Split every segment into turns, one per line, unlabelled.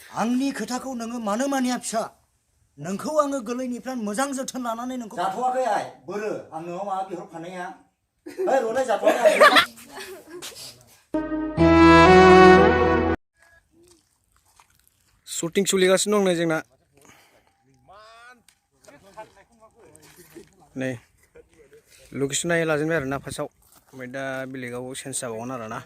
आंनि खोथाखौ नोङो मानो मानिया फिसा नोंखौ आङो गोरलैनिफ्राय मोजां जोथोन लानानै नोंखौ जाथ'वाखै आइ बोरो आं नोंनाव माबा बिहरखानाया ओइ रलाय जाथ'वाखै
शुटिं सोलिगासिनो दं नै जोंना नै लकेसन नायै लाजेनबाय आरो ना फार्स्टआव ओमफ्राय दा बेलेगाव चेन्ज जाबावगोन आरो ना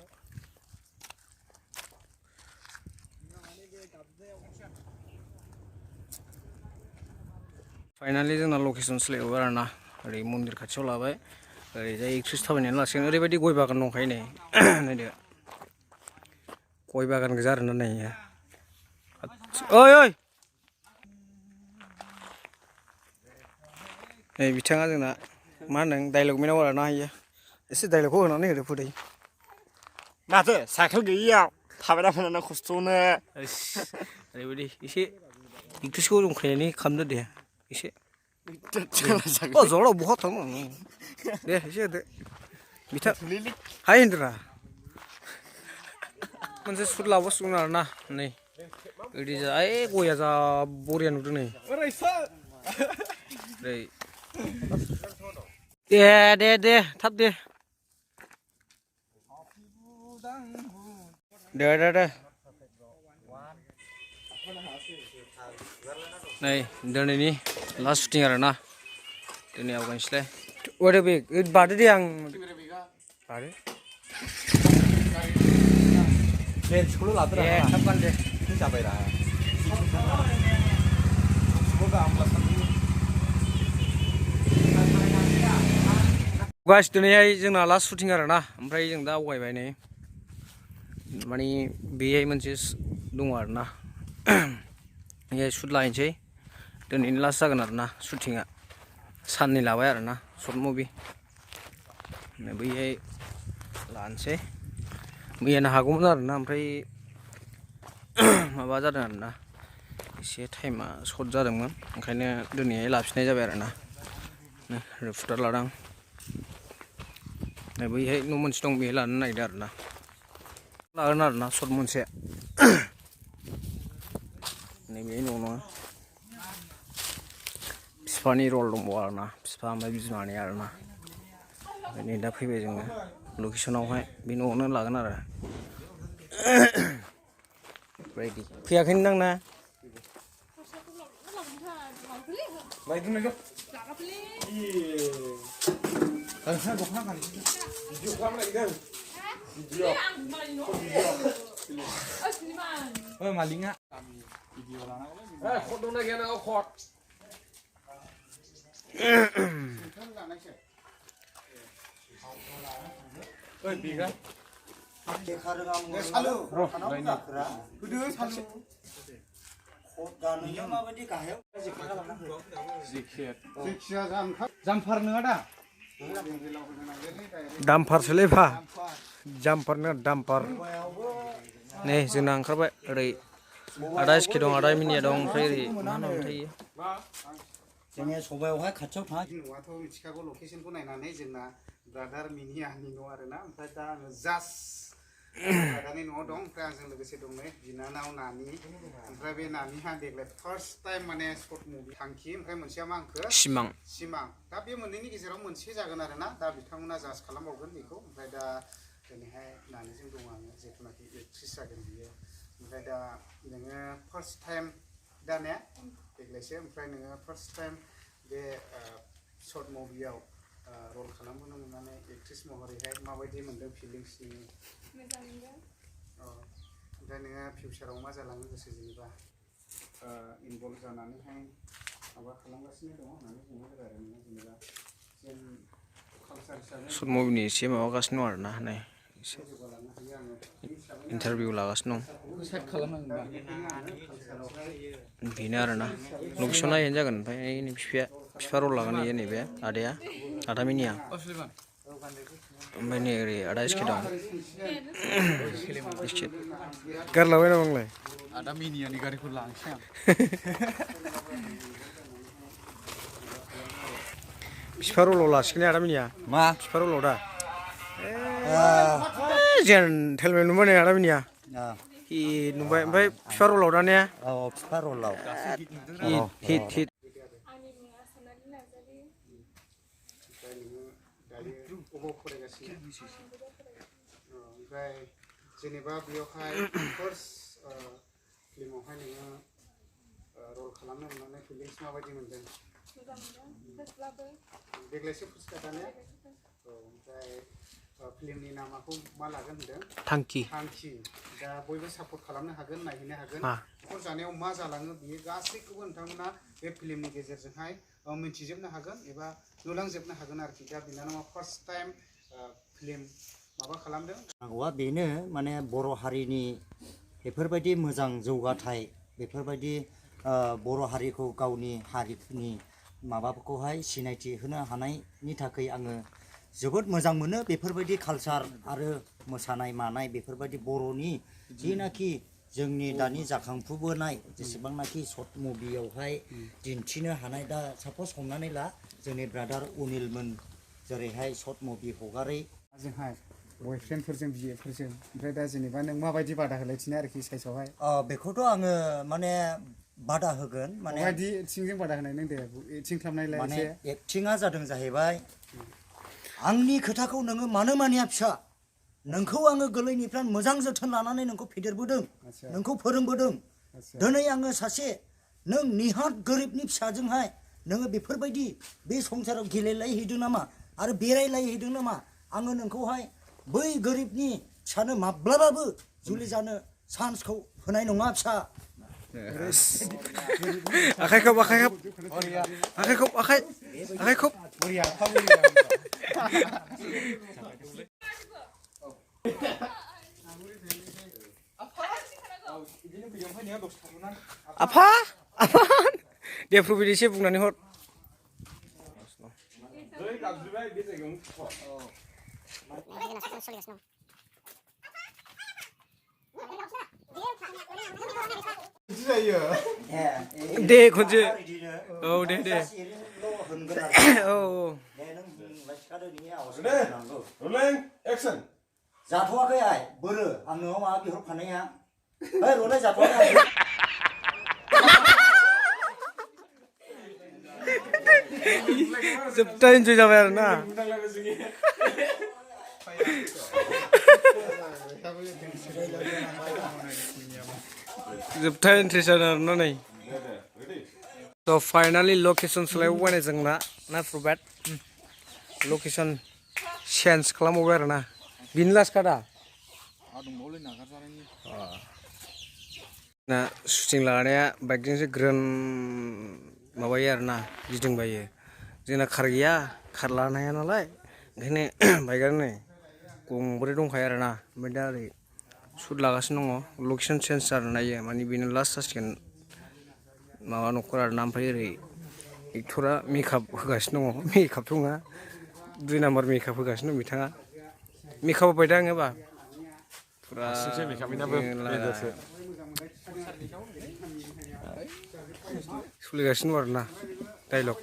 फाइनालि जोंना लकेसन सोलायबाय आरो ना ओरै मन्दिर खाथियाव लाबाय ओरैजाय एक्ट्रिस थाबायनानै लासिगोन ओरैबायदि गय बागान दंखायो नै नायदो गय बागान गोजा आरोना नै ओइ ओइ नै बिथाङा जोंना मा होनदों डाइलग मेनाव आरोना इयो एसे डाइलगखौ होनानै होदो फोदै
माथो साइकेल गैयियाव थाबायना फैनानै खस्थ'नो
ओरैबायदि एसे एक्ट्रिसखौ दंखायनायनि खालामदो दे एसे ज'ल' बहा थाङो दे एसे होदो बिथां हाय होनदोरा मोनसे सुट लाबोसिगोन आरो ना नै ओरै जा ओइ गया जा बरिया नुदों नै दे थाब दे दे नै दिनैनि लास्ट शुटिं आरो ना दिनै आवगायनोसैलाय वाट बेग बादो दे आं बादो
लेन्सखौल' लादोरा
थाब गान दे
जाबायरा
गाइस दिनैहाय जोंना लास्ट शुटिं आरो ना ओमफ्राय जों दा आवगायबाय नै माने बेहाय मोनसे दङ आरो ना बेहाय शुट लाहैनोसै दिनैनि लास्ट जागोन आरो ना शुटिंआ साननै लाबाय आरो ना शर्ट मुभि बैहाय लानोसै मैयानो हागौमोन आरो ना ओमफ्राय माबा जादों आरो ना एसे टाइमा सर्ट जादोंमोन ओंखायनो दिनैहाय लाफिननाय जाबाय आरो ना रिपर्टार लादों बैहाय न' मोनसे दं बेहाय लानो नागिरदों आरो ना लागोन आरो ना सर्ट मोनसे नैबे न' नङा बिफानि रल दंबावो आरो ना बिफा ओमफ्राय बिमानि आरो ना नै दा फैबाय जोङो लकेसनावहाय बे न'आवनो लागोन आरो रेडि फैयाखै नों ना
मालिकआ खट दंना गैया नोंनाव खट ओइ बिगा
लेखा रोङामोन सालु जाखोरा होदो सालु खट गानोनो माबायदि गाहायाव
जेखिया जामफार नङा दा
दामफारसोलै फा जाम्पार नङा दाम्पार नै जोंना ओंखारबाय ओरै आदा एसके दं आदा मिनिया दं ओमफ्राय ओरै मा होनोमोनथाय
जोङो सबायावहाय खाथियाव थाङा
न'आथ' मिथिखागौ लकेसनखौ नायनानै जोंना ब्रादार मिनियानि न' आरोना ओमफ्राय दा आङो जास्ट ब्रादारनि न'आव दं ओमफ्राय आंजों लोगोसे दं नै बिनानाव नानि ओमफ्राय बे नानिहा देग्लाय फार्स्ट टाइम माने सर्ट मुभि थांखि ओमफ्राय मोनसेया मा आंखो सिमां दा बे मोननैनि गेजेराव मोनसे जागोन आरोना दा बिथांमोना जाज खालामबावगोन बेखौ ओमफ्राय दा दिनैहाय नानिजों दं आङो जिथुनाखि एक्ट्रिस जागोन बियो ओमफ्राय दा नोङो फार्स्ट टाइम दा ने देग्लायसो ओमफ्राय नोङो फार्स्ट टाइम बे सर्ट मुभियाव रल खालामबोनो मोननानै एक्ट्रिस महरैहाय माबायदि मोनदों फिलिंस मोजां मोनदों ओमफ्राय नोङो फिउचाराव मा जालांनो गोसो जेनेबा इनभल्भ जानानैहाय माबा खालामगासिनो दङ होननानै बुंनाय जादों आरो नोङो जेनेबा जों कालचार हिसाबै
सर्ट मुभिनि एसे माबागासिनो दं आरो ना नै एसे इन्टारभिउ लागासिनो दं बेनो आरो ना लकेसन नायहैनो जागोन ओमफ्राय नै बिफा रल लागोन इयो नैबे आदाया आदा मिनिया ओमफ्राय नै ओरै आदा एसके दं गारलाबाय नामा आंलाय
आदा मिनियानि गारिखौ लांसै आं
बिफा रलाव लासिगोन आदा मिनिया
मा
बिफा रलाव दा जेन्टेलमेन नुबाय नै आदा मिनिया हिट नुबाय ओमफ्राय फिफा रलाव दानिया
औ फिफा रलाव
हिट
आंनि मुङा सनालि नार्जारि
ओमफ्राय नोङो दायो अबाव फरायगासिनो ओमफ्राय जेनेबा बेयावहाय फार्स्ट फिल्मावहाय नोङो रल खालामनो मोननानै फिलिंस माबायदि मोनदों
मोजां मोनदों फार्स्टब्लाबो
देग्लायसो फार्स्ट खादाने औ ओमफ्राय फिल्मनि नामाखौ मा लागोन होनदों
थांखि
दा बयबो सापर्ट खालामनो हागोन नायहैनो हागोन न'खर जानायाव मा जालाङो बियो गासैखौबो नोंथांमोना बे फिल्मनि गेजेरजोंहाय मिन्थिजोबनो हागोन एबा नुलांजोबनो हागोन आरोखि दा बिनानावा फार्स्ट टाइम फिल्म माबा खालामदों
नांगौआ बेनो माने बर' हारिनि बेफोरबायदि मोजां जौगाथाय बेफोरबायदि बर' हारिखौ गावनि हारिनि माबाफोरखौहाय सिनायथि होनो हानायनि थाखाय आङो जोबोद मोजां मोनो बेफोरबायदि कालचार आरो मोसानाय मानाय बेफोरबायदि बर'नि जिनाखि जोंनि दानि जाखांफुबोनाय जेसेबांनाखि सर्ट मुभियावहाय दिन्थिनो हानाय दा साप'ज हमनानै ला जोंनि ब्रादार अनिलमोन जेरैहाय सर्ट मुभि हगारै
जोंहाय बयफ्रेन्डफोरजों बिएफोरजों ओमफ्राय दा जेनेबा नों माबायदि बादा होलायथिनो आरोखि साइसआवहाय
बेखौथ' आङो माने बादा होगोन माने
माबायदि एक्टिंजों बादा होनाय नों दे एक्टिं खालामनायलाय
माने
एसे
एक्टिङा जादों जाहैबाय आंनि खोथाखौ नोङो मानो मानिया फिसा नोंखौ आङो गोरलैनिफ्राय मोजां जोथोन लानानै नोंखौ फेदेरबोदों नोंखौ फोरोंबोदों दिनै आङो सासे नों निहाथ गोरिबनि फिसाजोंहाय नोङो बेफोरबायदि बे संसाराव गेलेलायहैदों नामा आरो बेरायलायहैदों नामा आङो नोंखौहाय बै गोरिबनि फिसानो माब्लाबाबो जुलि जानो चान्सखौ होनाय नङा फिसा
आखाइ खब आफा दे प्रबित एसे बुंनानै हर दे खनसे औ दे औ
जाथ'वाखै आइ बोरो आं न'आव माबा बिहरखानाया ओइ रलाय जाथ'वाखै
जोबथा इन्जय जाबाय आरो ना जोबथा इन्ट्रेस्ट जादों आरो ना नै थ' फाइनालि लकेसन सोलायबावबाय जोंना ना प्रबात लकेसन चेन्ज खालामबावबाय आरो ना बिनि लास्ट काटा ना शुटिं लानाया बाइकजोंसो ग्रोन माबायो आरो ना गिदिंबायो जोंना कार गैया कार लानो हाया नालाय ओंखायनो बाइकआनो नै गंब्रै दंखायो आरो ना ओमफ्राय दा ओरै शुट लागासिनो दङ लकेसन चेन्ज जानो नायो माने बेनो लास्ट जासिगोन माबा न'खर आरो ना ओमफ्राय ओरै एक्टरा मेकआप होगासिनो दङ मेकआपथ' नङा 2 नाम्बार मेकआप होगासिनो दं बिथाङा मेकआप होबाय दा आङोबा फुरा सोलिगासिनो दं आरो ना डाइलग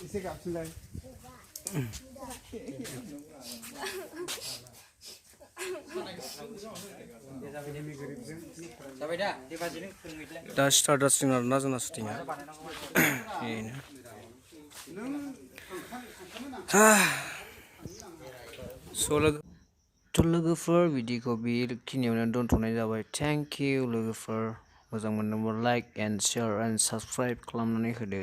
एसे गाबसिनलाय
दा स्टार्ट जासिगोन आरो ना जोंना शुटिंआ स' लोगोफोर भिडिअखौ बेखिनियावनो दोनथ'नाय जाबाय थेंक इउ लोगोफोर मोजां मोनदोंबा like and share and subscribe खालामनानै होदो